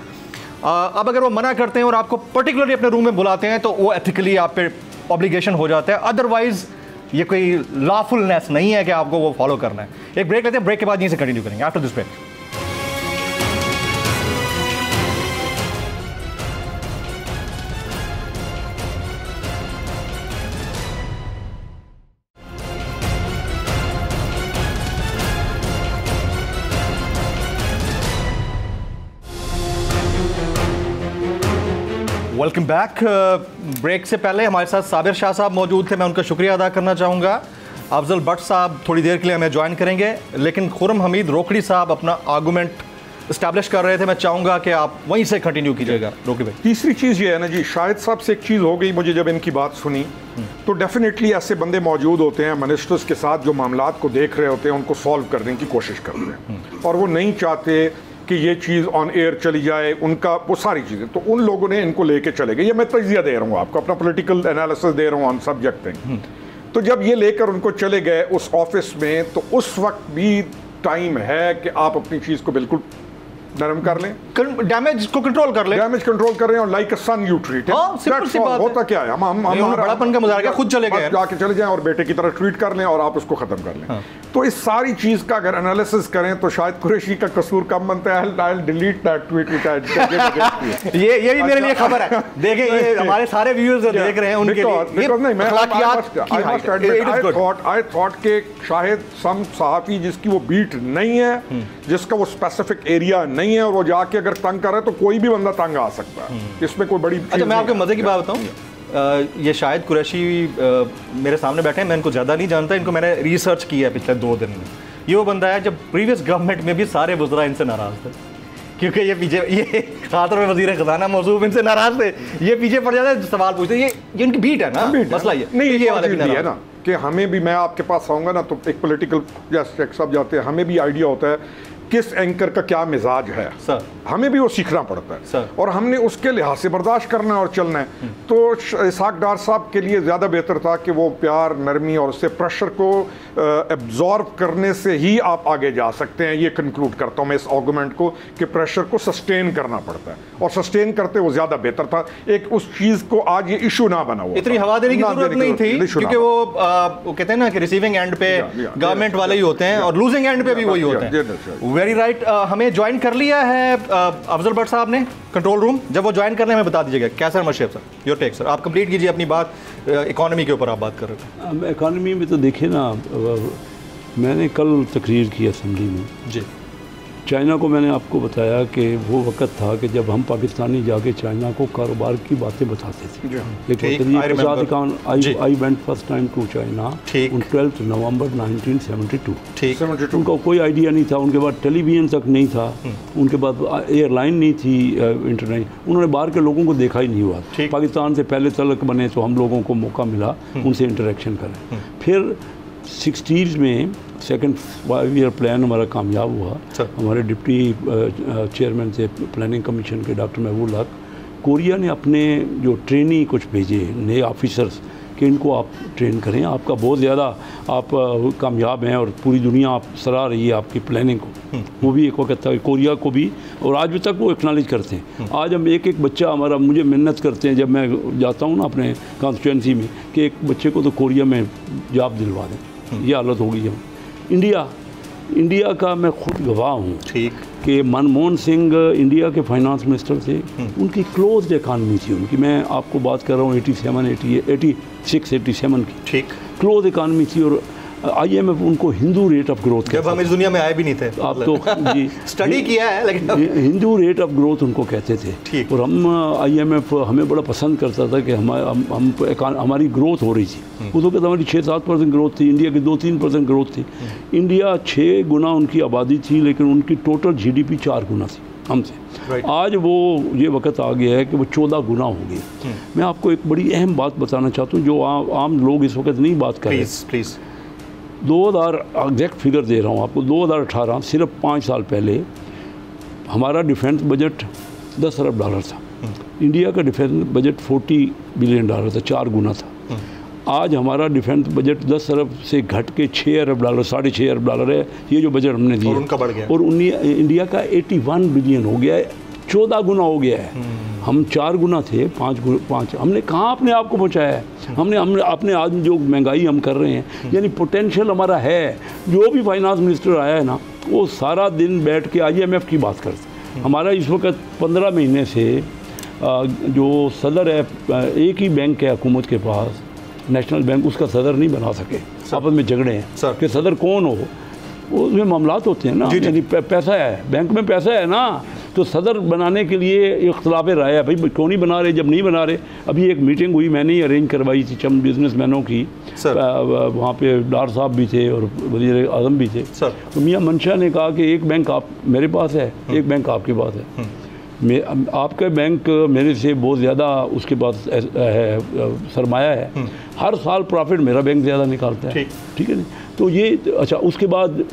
अब अगर वो मना करते हैं और आपको पर्टिकुलरली अपने रूम में बुलाते हैं तो वो एथिकली आप पे ऑब्लिगेशन हो जाता है। अदरवाइज़ ये कोई लॉफुलनेस नहीं है कि आपको वो फॉलो करना है। एक ब्रेक लेते हैं, ब्रेक के बाद यहीं से कंटिन्यू करेंगे after this break. Welcome back. Break से पहले हमारे साथ साबिर शाह साहब मौजूद थे, मैं उनका शुक्रिया अदा करना चाहूँगा। अफजल भट्ट साहब थोड़ी देर के लिए हमें ज्वाइन करेंगे, लेकिन खुर्रम हमीद रोकड़ी साहब अपना आर्गूमेंट इस्टेब्लिश कर रहे थे। मैं चाहूँगा कि आप वहीं से कंटिन्यू कीजिएगा। रोकड़ी भाई, तीसरी चीज़ ये है ना जी, शाहिद साहब से एक चीज़ हो गई मुझे, जब इनकी बात सुनी तो डेफिनेटली ऐसे बंदे मौजूद होते हैं मिनिस्टर्स के साथ जो मामलात को देख रहे होते हैं, उनको सॉल्व करने की कोशिश करते हैं, और वो नहीं चाहते कि ये चीज़ ऑन एयर चली जाए, उनका वो सारी चीज़ें। तो उन लोगों ने इनको लेके चले गए। ये मैं तजिया दे रहा हूँ आपको, अपना पॉलिटिकल एनालिसिस दे रहा हूँ ऑन सब्जेक्ट पे। तो जब ये लेकर उनको चले गए उस ऑफिस में, तो उस वक्त भी टाइम है कि आप अपनी चीज़ को बिल्कुल नरम कर लें, डैमेज को कंट्रोल कर लें, डैमेज कंट्रोल कर रहे हैं, और like a son you treat. होता क्या है, हम बड़ापन का मुजाहरा खुद चले गए, जाके चले जाएं और बेटे की तरह ट्रीट कर लें और आप उसको खत्म कर लें। तो इस सारी चीज का अगर एनालिसिस करें तो शायद कुरैशी का कसूर कम बनता है। I'll delete that tweet which I ये भी मेरे लिए खबर है। देखें, ये हमारे सारे व्यूअर्स देख रहे हैं, उनके I thought के शायद सम सहाफ़ी जिसकी वो बीट नहीं है, जिसका वो स्पेसिफिक एरिया नहीं है, और वो जाके अगर तंग करे तो कोई भी बंदा तंग आ सकता है, इसमें कोई बड़ी। अच्छा, मैं आपको मजे की बात बताऊं, ये शायद कुरैशी मेरे सामने बैठे हैं, मैं इनको ज़्यादा नहीं जानता, इनको मैंने रिसर्च किया है पिछले 2 दिन में। ये वो बंदा है जब प्रीवियस गवर्नमेंट में भी सारे वज़रा इनसे नाराज़ थे, क्योंकि ये पीछे, ये खासतौर पर वज़ीर ख़ज़ाना मौसूफ इनसे नाराज़ थे। ये पीछे पड़ जाते हैं, सवाल पूछते हैं, ये इनकी बीट है ना, मसला ये नहीं, ये वाला भी है ना कि हमें भी, मैं आपके पास आऊँगा ना तो एक पॉलिटिकल जैसे सब जाते हैं, हमें भी आइडिया होता है किस एंकर का क्या मिजाज है सर, हमें भी वो सीखना पड़ता है सर, और हमने उसके लिहाज से बर्दाश्त करना है और चलना है। तो इसहाक डार साहब के लिए ज़्यादा बेहतर था कि वो प्यार, नरमी और उससे प्रेशर को एब्जॉर्ब करने से ही आप आगे जा सकते हैं। ये कंक्लूड करता हूँ मैं इस आर्गूमेंट को कि प्रेशर को सस्टेन करना पड़ता है, और सस्टेन करते वो ज़्यादा बेहतर था। एक उस चीज़ को आज ये इशू ना बना हुआ, इतनी हवा देने की जरूरत नहीं थी, क्योंकि वो कहते हैं ना कि रिसीविंग एंड पे गवर्नमेंट वाले ही होते हैं और लूजिंग एंड पे भी वही होते हैं। Very right. हमें ज्वाइन कर लिया है अफजल भट्ट साहब ने कंट्रोल रूम। जब वो ज्वाइन करने हमें बता दीजिएगा। क्या sir Musharraf sir, your take sir, आप कंप्लीट कीजिए अपनी बात। इकोनॉमी के ऊपर आप बात कर रहे थे। इकोनॉमी में तो देखिए ना, मैंने कल तकरीर की असेंबली में जी, चाइना को मैंने आपको बताया कि वो वक्त था कि जब हम पाकिस्तानी जाके चाइना को कारोबार की बातें बताते थे। I went first time to China on 12 November 1972। उनका कोई आइडिया नहीं था, उनके बाद टेलीविज़न तक नहीं था, उनके बाद एयरलाइन नहीं थी इंटरनेट, उन्होंने बाहर के लोगों को देखा ही नहीं हुआ। पाकिस्तान से पहले तलक बने तो हम लोगों को मौका मिला उनसे इंटरेक्शन करें। फिर 60s में सेकंड 5 ईयर प्लान हमारा कामयाब हुआ। हमारे डिप्टी चेयरमैन थे प्लानिंग कमीशन के डॉक्टर महबूब हक, कोरिया ने अपने जो ट्रेनी कुछ भेजे नए ऑफिसर्स कि इनको आप ट्रेन करें, आपका बहुत ज़्यादा आप कामयाब हैं और पूरी दुनिया आप सराह रही है आपकी प्लानिंग को। वो भी एक वक्त था कोरिया को भी, और आज भी तक वो एक्नॉलेज करते हैं। आज हम एक एक बच्चा हमारा, मुझे मिन्नत करते हैं जब मैं जाता हूँ ना अपने कॉन्स्टिट्यूंसी में कि एक बच्चे को तो कोरिया में जॉब दिलवा दें। ये हालत हो गई है। इंडिया का मैं खुद गवाह हूँ कि मनमोहन सिंह इंडिया के फाइनेंस मिनिस्टर थे, उनकी क्लोज्ड इकानमी थी उनकी। मैं आपको बात कर रहा हूँ 86-87 की क्लोज इकानमी थी, और IMF उनको हिंदू रेट ऑफ ग्रोथ, जब हम इस दुनिया में आए भी नहीं थे, आप तो जी स्टडी किया है, लेकिन हिंदू रेट ऑफ ग्रोथ उनको कहते थे। और हम IMF हमें बड़ा पसंद करता था कि हमारी ग्रोथ हो रही थी। उस वक्त हमारी 6-7% ग्रोथ थी, इंडिया की 2-3% ग्रोथ थी। इंडिया 6 गुना उनकी आबादी थी, लेकिन उनकी टोटल GDP 4 गुना थी हमसे। आज वो ये वक्त आ गया है कि वो 14 गुना हो गई। मैं आपको एक बड़ी अहम बात बताना चाहता हूँ जो आम लोग इस वक्त नहीं बात कर रहे। प्लीज़ 2000 एग्जैक्ट फिगर दे रहा हूँ आपको, 2018 सिर्फ 5 साल पहले हमारा डिफेंस बजट 10 अरब डॉलर था। इंडिया का डिफेंस बजट 40 बिलियन डॉलर था, 4 गुना था। आज हमारा डिफेंस बजट 10 अरब से घट के 6 अरब डॉलर, 6.5 अरब डॉलर है ये जो बजट हमने दिया, और उनका बढ़ गया, और इंडिया का 81 बिलियन हो गया है, 14 गुना हो गया है। हम 4 गुना थे, 5 हमने कहाँ अपने आप को पहुँचाया है? हमने अपने आज जो महंगाई हम कर रहे हैं, यानी पोटेंशियल हमारा है। जो भी फाइनेंस मिनिस्टर आया है ना, वो सारा दिन बैठ के IMF की बात करते हैं। हमारा इस वक्त 15 महीने से जो सदर है, एक ही बैंक है हुकूमत के पास, नेशनल बैंक, उसका सदर नहीं बना सके। आपस में झगड़े हैं कि सदर कौन हो, उसमें मामलात होते हैं ना, यानी पैसा है, बैंक में पैसा है ना, तो सदर बनाने के लिए इख्तलाफ राय है, भाई क्यों नहीं बना रहे, जब नहीं बना रहे। अभी एक मीटिंग हुई, मैंने ही अरेंज करवाई थी चंद बिजनेसमैनों की, वहाँ पे डार साहब भी थे और वज़ीर आज़म भी थे। तो मियाँ मंशा ने कहा कि एक बैंक आप मेरे पास है, एक बैंक आपके पास है। आपका बैंक मेरे से बहुत ज़्यादा उसके पास है, सरमाया है, हर साल प्रॉफिट मेरा बैंक ज़्यादा निकालता है, ठीक है ना। तो ये अच्छा, उसके बाद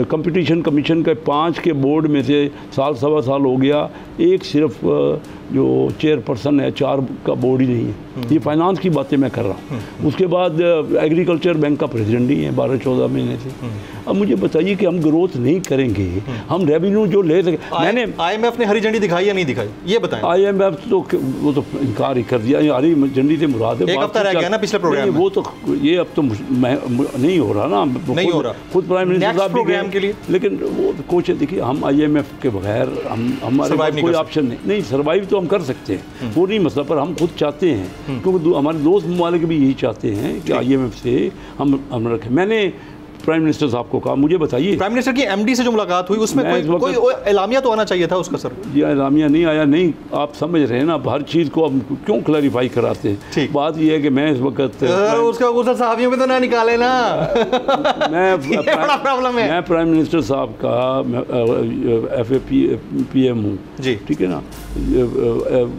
कंपटीशन कमीशन के 5 के बोर्ड में से साल सवा साल हो गया, एक सिर्फ जो चेयरपर्सन है, 4 का बोर्ड ही नहीं है। ये फाइनेंस की बातें मैं कर रहा हूँ। उसके बाद एग्रीकल्चर बैंक का प्रेसिडेंट ही है 12-14 महीने से। अब मुझे बताइए कि हम ग्रोथ नहीं करेंगे, हम रेवेन्यू जो ले सके। मैंने IMF ने हरी झंडी दिखाई या नहीं दिखाई, ये बताएं। IMF तो वो तो इनकार ही कर दिया, हरी झंडी से मुराद है, एक हफ्ता रह गया ना पिछले प्रोग्राम में। वो तो ये अब तो नहीं हो रहा ना, नहीं हो रहा, खुद प्राइम मिनिस्टर साहब प्रोग्राम के लिए। लेकिन वो कोशिश देखिए, हम IMF के बगैर हमारे पास कोई ऑप्शन नहीं, सर्वाइव तो हम कर सकते हैं, वो नहीं मसला, पर हम खुद चाहते हैं, क्योंकि हमारे दोस्त ममालिक भी यही चाहते हैं कि IMF से हम रखें। मैंने प्राइम मिनिस्टर साहब को कहा, मुझे बताइए, प्राइम मिनिस्टर की MD से जो मुलाकात हुई उसमें कोई एलामिया तो आना चाहिए था उसका। सर ये एलामिया नहीं आया, नहीं, आप समझ रहे हैं ना, हर चीज़ को अब क्यों क्लैरिफाई कराते हैं। बात ये है कि मैं इस वक्त उसका गुस्सा साहबियों में तो ना निकाले ना मैं प्रॉब्लम है। मैं प्राइम मिनिस्टर साहब का FAPM हूँ जी, ठीक है ना।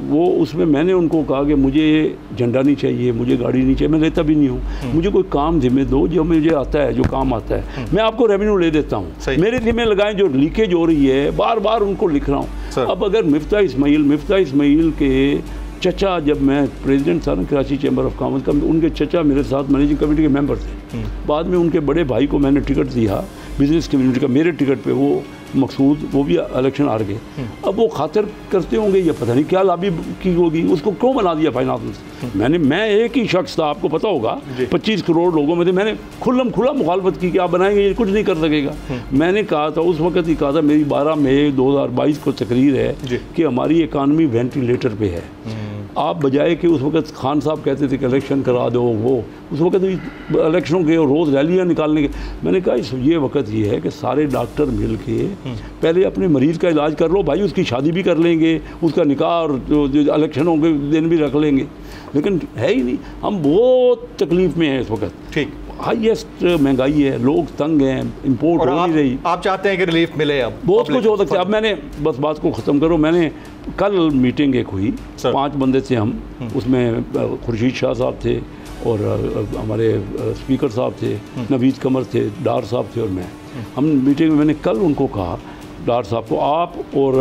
वो उसमें मैंने उनको कहा कि मुझे झंडा नहीं चाहिए, मुझे गाड़ी नहीं चाहिए, मैं लेता भी नहीं हूँ, मुझे कोई काम जिम्मे दो जो मुझे आता है, जो काम आता है, मैं आपको रेवेन्यू ले देता हूँ, मेरे जिम्मे लगाएं। जो लीकेज हो रही है बार बार उनको लिख रहा हूँ। अब अगर मिफ्ता इस्माइल के चचा, जब मैं प्रेसिडेंट था ना कराची चैम्बर ऑफ कॉमर्स का, उनके चचा मेरे साथ मैनेजिंग कमेटी के मेंबर थे। बाद में उनके बड़े भाई को मैंने टिकट दिया बिजनेस कम्युनिटी का, मेरे टिकट पे वो मकसूद, वो भी इलेक्शन हार गए। अब वो खातिर करते होंगे या पता नहीं क्या लॉबी की होगी, उसको क्यों बना दिया फाइनेंस। मैं एक ही शख्स था, आपको पता होगा, 25 करोड़ लोगों में थे, मैंने खुला मुखालफत की कि आप बनाएंगे, ये कुछ नहीं कर सकेगा। मैंने कहा था उस वक्त ही कहा था, मेरी 12 मई 2022 को तकरीर है कि हमारी इकानमी वेंटिलेटर पे है। आप बजाय कि उस वक्त खान साहब कहते थे कि इलेक्शन करा दो, वो उस वक्त इलेक्शनों के रोज़ रैलियाँ निकालने के, मैंने कहा ये वक्त ये है कि सारे डॉक्टर मिल के पहले अपने मरीज़ का इलाज कर लो भाई, उसकी शादी भी कर लेंगे, उसका निकाह और इलेक्शनों के दिन भी रख लेंगे, लेकिन है ही नहीं। हम बहुत तकलीफ़ में हैं इस वक्त, ठीक, हाईएस्ट महंगाई है, लोग तंग हैं, इंपोर्ट हो नहीं रही। आप चाहते हैं कि रिलीफ मिले, अब बहुत कुछ हो सकता है। अब मैंने बस बात को ख़त्म करो, मैंने कल मीटिंग एक हुई, 5 बंदे थे हम, उसमें खुर्शीद शाह साहब थे और हमारे स्पीकर साहब थे, नवीद कमर थे, डार साहब थे और मैं। हम मीटिंग में मैंने कल उनको कहा, डार साहब को, आप और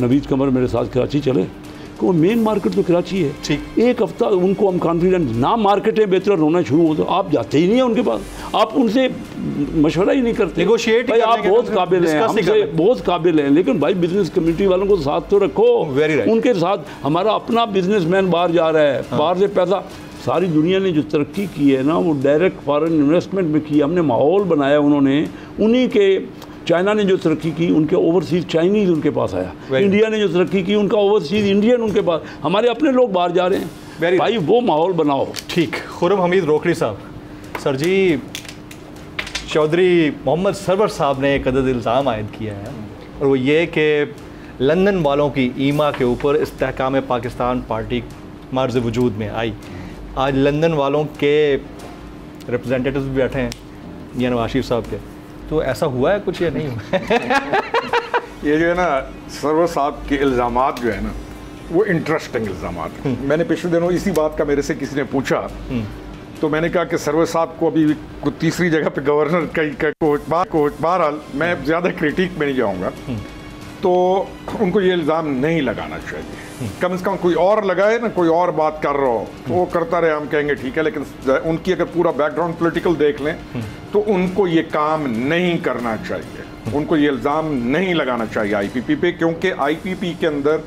नवीद कमर मेरे साथ कराची चले, वो मेन मार्केट तो कराची है, ठीक, एक हफ्ता उनको हम कॉन्फिडेंस ना, मार्केटें बेहतर होना शुरू हो तो आप जाते ही नहीं हैं उनके पास, आप उनसे मशवरा ही नहीं करते। नेगोशिएट भाई आप बहुत काबिल हैं, हमसे बहुत काबिल हैं, लेकिन भाई बिजनेस कम्युनिटी वालों को साथ तो रखो। उनके साथ हमारा अपना बिजनेसमैन बाहर जा रहा है, बाहर से पैसा, सारी दुनिया ने जो तरक्की की है ना, वो डायरेक्ट फॉरेन इन्वेस्टमेंट में की, हमने माहौल बनाया, उन्होंने उन्हीं के, चाइना ने जो तरक्की की उनके ओवरसीज़ चाइनीज़ उनके पास आया, इंडिया ने जो तरक्की की उनका ओवरसीज़ इंडियन उनके पास, हमारे अपने लोग बाहर जा रहे हैं। भाई वो माहौल बनाओ। ठीक, खुर्रम हमीद रोकड़ी साहब, सर जी, चौधरी मोहम्मद सरवर साहब ने एक अदद इल्ज़ाम आयद किया है, और वो ये कि लंदन वालों की ईमा के ऊपर इस्तेहकाम पाकिस्तान पार्टी मर्ज़ वजूद में आई। आज लंदन वालों के रिप्रेजेंटेटिव्स भी बैठे हैं, या नवाज शरीफ साहब के, तो ऐसा हुआ है कुछ या नहीं हुआ? ये जो है ना सरवर साहब के इल्ज़ामात जो है ना, वो इंटरेस्टिंग इल्ज़ामात। मैंने पिछले दिनों इसी बात का मेरे से किसी ने पूछा तो मैंने कहा कि सरवर साहब को अभी तीसरी जगह पे गवर्नर को बहरहाल मैं ज़्यादा क्रिटिक में नहीं जाऊँगा, तो उनको ये इल्ज़ाम नहीं लगाना चाहिए। कम से कम कोई और लगाए ना, कोई और बात कर रहा हो तो वो करता रहे, हम कहेंगे ठीक है, लेकिन उनकी अगर पूरा बैकग्राउंड पॉलिटिकल देख लें तो उनको ये काम नहीं करना चाहिए, उनको ये इल्ज़ाम नहीं लगाना चाहिए IPP पे, क्योंकि IPP के अंदर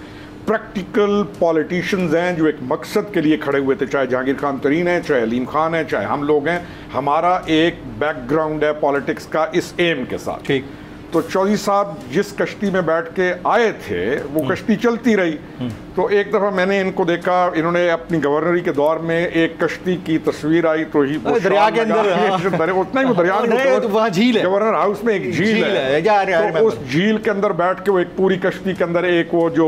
प्रैक्टिकल पॉलिटिशियंस हैं जो एक मकसद के लिए खड़े हुए थे, चाहे जहांगीर खान तरीन है, चाहे अलीम खान है, चाहे हम लोग हैं। हमारा एक बैकग्राउंड है पॉलिटिक्स का इस एम के साथ। ठीक। तो चौधरी साहब जिस कश्ती में बैठ के आए थे वो कश्ती चलती रही, तो एक दफ़ा मैंने इनको देखा, इन्होंने अपनी गवर्नरी के दौर में एक कश्ती की तस्वीर आई तो ही दरिया के अंदर उतना ही वो दरिया नहीं, तो वहाँ झील है, गवर्नर हाउस में एक झील है, तो उस झील के अंदर बैठ के वो एक पूरी कश्ती के अंदर एक वो जो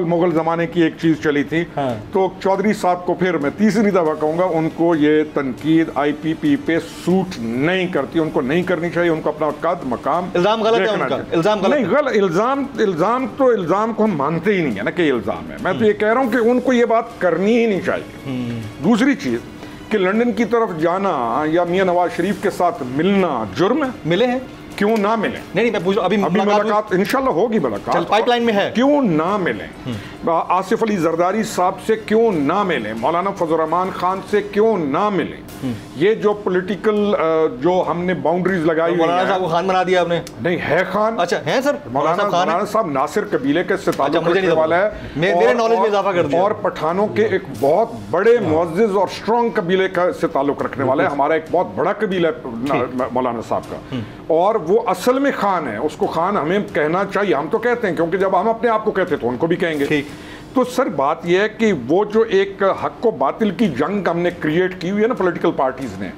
मुगल जमाने की एक चीज चली थी। तो चौधरी साहब को फिर मैं तीसरी दफा कहूंगा, उनको ये तनकीद IPP पे सूट नहीं करती, उनको नहीं करनी चाहिए, उनको अपना कद मकाम। इल्जाम गलत है उनका, इल्जाम गलत नहीं, गलत इल्जाम तो इल्जाम को हम मानते ही नहीं है ना कि इल्जाम है। मैं तो ये कह रहा हूं कि उनको ये बात करनी ही नहीं चाहिए। दूसरी चीज कि लंदन की तरफ जाना या मियां नवाज शरीफ के साथ मिलना जुर्म है। मिले हैं, क्यों ना मिले? नहीं मैं पूछ, अभी मुलाकात इंशाल्लाह होगी, मुलाकात पाइपलाइन में है, क्यों ना मिले? आसिफ अली जरदारी साहब से क्यों ना मिले? मौलाना फजल रहमान खान से क्यों ना मिले? ये जो पॉलिटिकल जो हमने बाउंड्रीज लगाई, मौलाना साहब को खान बना दिया आपने? नहीं है खान। अच्छा है सर, मौलाना साहब नासिर कबीले के से ताल्लुक रखने वाला है, मेरे नॉलेज में इजाफा कर दिया, और पठानों के एक बहुत बड़े मुअज़्ज़िज़ और स्ट्रॉन्ग कबीले का से ताल्लुक रखने वाला है। हमारा एक बहुत बड़ा कबीला है मौलाना साहब का, और वो असल में खान है, उसको खान हमें कहना चाहिए। हम तो कहते हैं, क्योंकि जब हम अपने आप को कहते हैं तो उनको भी कहेंगे। तो सर बात यह है कि वो जो एक हक को बातिल की जंग हमने क्रिएट की हुई है ना पॉलिटिकल पार्टीज ने,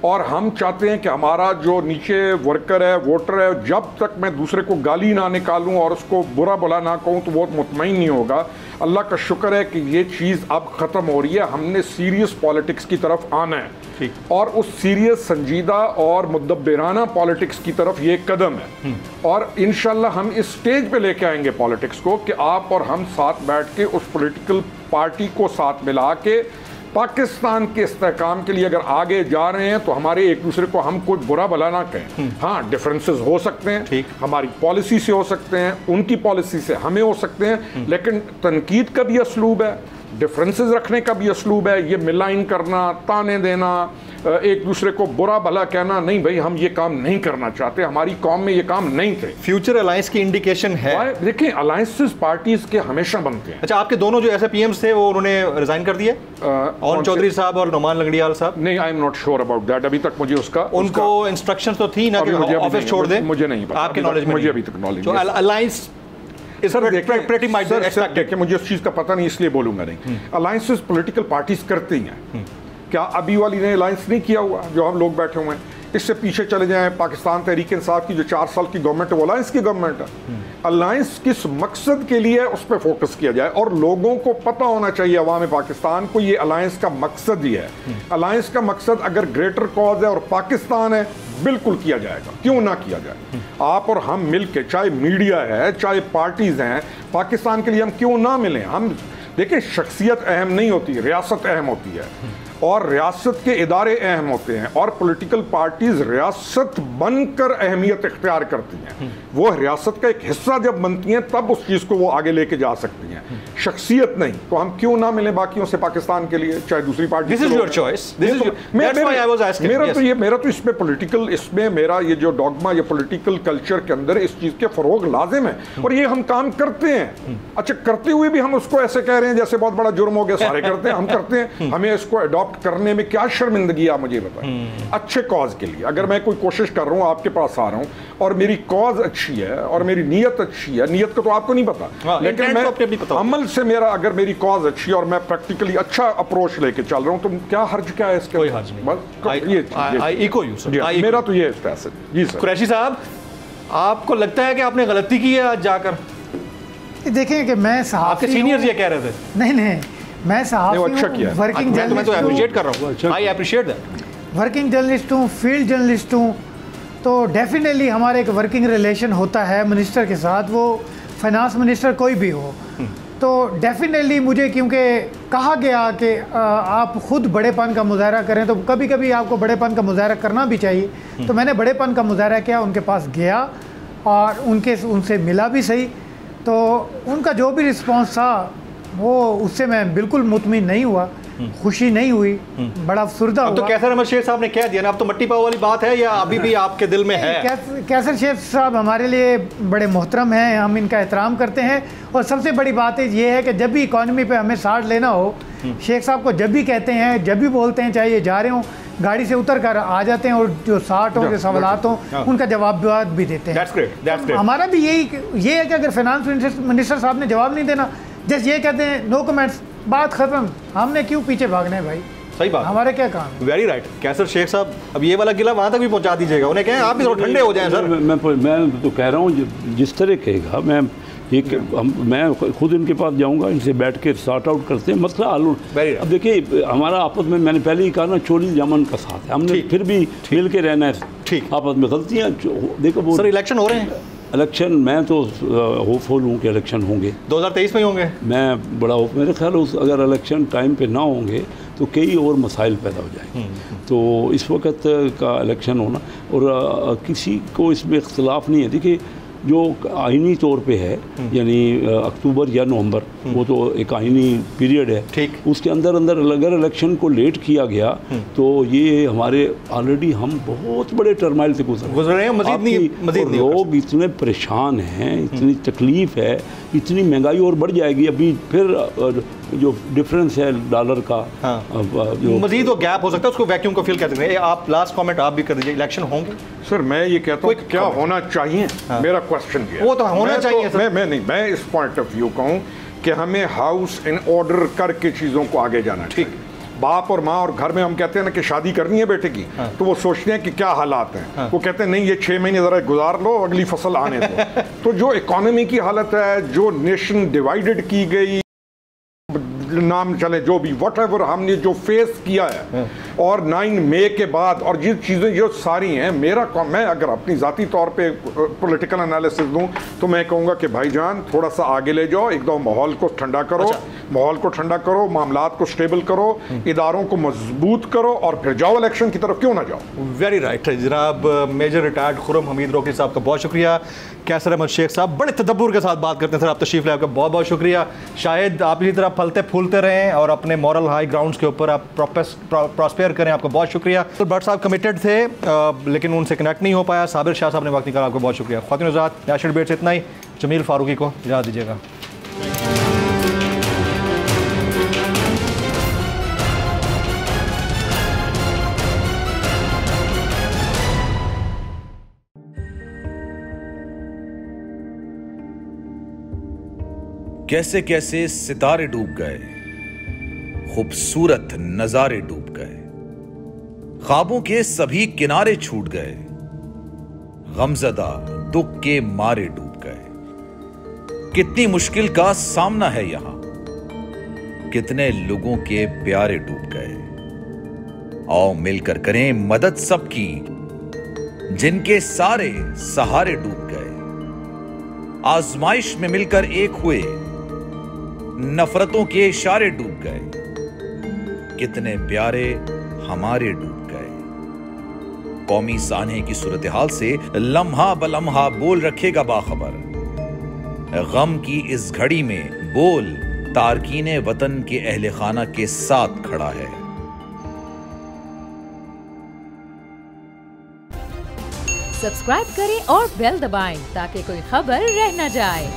और हम चाहते हैं कि हमारा जो नीचे वर्कर है, वोटर है, जब तक मैं दूसरे को गाली ना निकालूं और उसको बुरा भला ना कहूं तो वो मुतमईन नहीं होगा। अल्लाह का शुक्र है कि ये चीज़ अब ख़त्म हो रही है, हमने सीरियस पॉलिटिक्स की तरफ आना है, और उस सीरियस संजीदा और मुद्दब्बिराना पॉलिटिक्स की तरफ ये कदम है। और इंशाल्लाह हम इस स्टेज पे लेके आएंगे पॉलिटिक्स को कि आप और हम साथ बैठ के उस पॉलिटिकल पार्टी को साथ मिला के पाकिस्तान के इस्तेहकाम के लिए अगर आगे जा रहे हैं तो हमारे एक दूसरे को हम कोई बुरा भला ना कहें। हाँ, डिफरेंसेस हो सकते हैं, हमारी पॉलिसी से हो सकते हैं, उनकी पॉलिसी से हमें हो सकते हैं, लेकिन तनकीद का भी असलूब है, डिफरेंसेस रखने का भी असलूब है। ये मिलाइन करना, ताने देना, एक दूसरे को बुरा भला कहना, नहीं भाई हम ये काम नहीं करना चाहते, हमारी कौम में ये काम नहीं थे। फ्यूचर अलायंस की इंडिकेशन है। देखिए अलायंसेस पार्टीज के हमेशा बनते हैं। अच्छा, आपके दोनों जो ऐसे PMs थे वो उन्होंने रिजाइन कर दिया, और चौधरी साहब और नोमान लंगड़ियाल साहब? नहीं, I am not sure about that, अभी तक मुझे उनको इंस्ट्रक्शंस तो थी ना कि ऑफिस छोड़ दें? मुझे नहीं पता, आपके नॉलेज में? मुझे अभी तक नॉलेज नहीं। अलायंस सर देखिए, मुझे उस चीज़ का पता नहीं इसलिए बोलूंगा नहीं। अलायंसेस पॉलिटिकल पार्टीज करती हैं, क्या अभी वाली ने अलायंस नहीं किया हुआ जो हम लोग बैठे हुए हैं? इससे पीछे चले जाएं, पाकिस्तान तहरीक इंसाफ की जो 4 साल की गवर्नमेंट है वो अलायंस की गवर्नमेंट है। अलायंस किस मकसद के लिए उस पर फोकस किया जाए, और लोगों को पता होना चाहिए, अवाम पाकिस्तान को, ये अलायंस का मकसद ही है। अलायंस का मकसद अगर ग्रेटर कॉज है और पाकिस्तान है, बिल्कुल किया जाएगा, क्यों ना किया जाए। आप और हम मिल के, चाहे मीडिया है चाहे पार्टीज हैं, पाकिस्तान के लिए हम क्यों ना मिलें। हम देखिए, शख्सियत अहम नहीं होती, रियासत अहम होती है, और रियासत के इदारे अहम होते हैं, और पॉलिटिकल पार्टीज रियासत बनकर अहमियत इख्तियार करती हैं। वो रियासत का एक हिस्सा जब बनती हैं तब उस चीज़ को वो आगे लेके जा सकती हैं, शख्सियत नहीं। तो हम क्यों ना मिलें बाकियों से पाकिस्तान के लिए, चाहे दूसरी party. This is your choice, मेरा तो इसमें पॉलिटिकल, इसमें मेरा ये जो डॉगमा, ये पॉलिटिकल कल्चर के अंदर इस चीज़ के फरोग लाजिम है, और ये हम काम करते हैं। अच्छा, करते हुए भी हम उसको ऐसे कह रहे हैं जैसे बहुत बड़ा जुर्म हो गया, सारे करते हैं, हम करते हैं। हमें इसको अडॉप्ट करने में क्या शर्मिंदगी, आप मुझे बताएं। अच्छे कॉज के लिए अगर मैं कोई कोशिश कर रहा हूं, आपके पास आ रहा हूं, और मेरी कॉज अच्छी है और मेरी नीयत अच्छी है, नीयत को तो आपको नहीं पता, लेकिन मैं अमल से मेरा, अगर मेरी कॉज अच्छी है और मैं प्रैक्टिकली अच्छा अप्रोच लेके चल रहा हूं, तो क्या हर्ज क्या है इसके? कोई हर्ज नहीं। मेरा तो ये फैसला। जी सर। कुरैशी साहब, आपको लगता है कि आपने गलती की है आज जाकर? देखें कि मैं आपके सीनियर्स ये कह रहे थे। नहीं, मैं सहाफ़ी हूं, वर्किंग जर्नलिस्ट, मैं तो एप्रिशिएट कर रहा हूं, आई एप्रिशिएट दैट। वर्किंग जर्नलिस्ट हूं, फील्ड जर्नलिस्ट हूं, तो डेफिनेटली हमारा एक वर्किंग रिलेशन होता है मिनिस्टर के साथ, वो फाइनेंस मिनिस्टर कोई भी हो। तो डेफिनेटली मुझे, क्योंकि कहा गया कि आप खुद बड़ेपन का मुजाहरा करें, तो कभी कभी आपको बड़ेपन का मुजाहरा करना भी चाहिए। तो मैंने बड़ेपन का मुजाहरा किया, उनके पास गया और उनसे मिला भी सही। तो उनका जो भी रिस्पांस था वो उससे मैं बिल्कुल मुतमिन नहीं हुआ, खुशी नहीं हुई, बड़ा अफसरदा हुआ। तो कैसर अहमद शेख साहब ने कह दिया ना, अब तो मट्टी पाव वाली बात है या अभी भी आपके दिल में है? कैसर शेख साहब हमारे लिए बड़े मोहतरम हैं, हम इनका एहतराम करते हैं। और सबसे बड़ी बात ये है कि जब भी इकॉनमी पे हमें साथ लेना हो, शेख साहब को जब भी कहते हैं, जब भी बोलते हैं, चाहे ये जा रहे हों, गाड़ी से उतर कर आ जाते हैं और जो 60 हो, जो सवालात हों, उनका जवाब भी देते हैं। That's great, that's great. हमारा भी ये है कि अगर फाइनेंस मिनिस्टर साहब ने जवाब नहीं देना, जैसे ये कहते हैं नो कमेंट्स, बात खत्म, हमने क्यों पीछे भागना है भाई? सही बात, हमारे क्या काम? Very right. कैसर शेख साहब, अब ये वाला गिला वहाँ तक भी पहुँचा दीजिएगा, उन्हें कहें आप भी थोड़ा ठंडे हो जाएं सर। मैं तो कह रहा हूँ जिस तरह कहेगा, मैं खुद इनके पास जाऊंगा, इनसे बैठ के सॉर्ट आउट करते हैं, मसला हल। अब देखिए हमारा आपस में, मैंने पहले ही कहा ना, चोली जामन का साथ है, हमने फिर भी मिल के रहना है। ठीक, आपस में गलतियाँ देखो सर, इलेक्शन हो रहे हैं। इलेक्शन मैं तो होपफुल हूँ कि इलेक्शन होंगे 2023 में ही होंगे। मैं बड़ा होप, मेरे ख्याल अगर इलेक्शन टाइम पे ना होंगे तो कई और मसाइल पैदा हो जाएंगे। तो इस वक्त का इलेक्शन होना, और किसी को इसमें इख्तलाफ नहीं है। देखिए जो आइनी तौर पे है, यानी अक्टूबर या नवंबर, वो तो एक आइनी पीरियड है। ठीक, उसके अंदर अगर इलेक्शन को लेट किया गया तो ये हमारे ऑलरेडी हम बहुत बड़े टर्माइल से गुजर रहे हैं। मजीद लोग इतने परेशान हैं, इतनी तकलीफ है, इतनी महंगाई और बढ़ जाएगी। अभी फिर जो डिफरेंस है डॉलर का, जो मजीद वो गैप हो सकता है, उसको वैक्यूम को फिल कर सकते हैं। आप लास्ट कमेंट आप भी कर दीजिए। इलेक्शन होंगे सर, मैं ये कहता हूँ क्या होना चाहिए, मेरा क्वेश्चन ये, वो तो होना चाहिए सर। मैं इस पॉइंट ऑफ व्यू कहूँ कि हमें हाउस इन ऑर्डर करके चीज़ों को आगे जाना। ठीक, बाप और माँ, और घर में हम कहते हैं ना कि शादी करनी है बेटे की, तो वो सोचते हैं कि क्या हालात हैं। वो कहते हैं नहीं, ये 6 महीने ज़रा गुजार लो, अगली फसल आने दो। तो जो इकोनॉमी की हालत है, जो नेशन डिवाइडेड की गई, नाम चले जो भी, वट एवर हमने जो फेस किया है, और 9 मई के बाद, और ये चीज़ें जो सारी हैं, मैं अगर अपनी ज़ाती तौर पे पॉलिटिकल एनालिसिस दूं तो मैं कहूँगा कि भाईजान थोड़ा सा आगे ले जाओ, एकदम माहौल को ठंडा करो। माहौल को ठंडा करो, मामलात को स्टेबल करो, इदारों को मजबूत करो, और फिर जाओ इलेक्शन की तरफ, क्यों ना जाओ। वेरी राइट जनाब। मेजर रिटायर्ड खुर्रम हमीद रोकरी साहब का बहुत शुक्रिया। कैसर अहमद शेख साहब बड़े तदब्बुर के साथ बात करते हैं सर, आप तशरीफ लाए, आपका बहुत बहुत शुक्रिया। शायद आप इसी तरह फलते फूलते रहें और अपने मॉरल हाई ग्राउंड्स के ऊपर आप प्रॉस्पेयर करें। आपका बहुत शुक्रिया। तो भट्ट साहब कमिटेड थे लेकिन उनसे कनेक्ट नहीं हो पाया। साबिर शाह साहब ने वक्त निकाला, आपको बहुत शुक्रिया। ख्वातीन हज़रात, नेशनल डिबेट से इतना ही। जमील फारूकी को इजाज़त दीजिएगा। कैसे कैसे सितारे डूब गए, खूबसूरत नजारे डूब गए, ख्वाबों के सभी किनारे छूट गए, गमज़दा दुख के मारे डूब गए। कितनी मुश्किल का सामना है यहां, कितने लोगों के प्यारे डूब गए। आओ मिलकर करें मदद सबकी, जिनके सारे सहारे डूब गए। आजमाइश में मिलकर एक हुए, नफरतों के इशारे डूब गए। कितने प्यारे हमारे डूब गए। कौमी सानहे की सूरत हाल से लम्हा बलम्हा बोल रखेगा बाखबर। गम की इस घड़ी में बोल तारकीने वतन के अहले खाना के साथ खड़ा है। सब्सक्राइब करें और बेल दबाएं ताकि कोई खबर रह न जाए।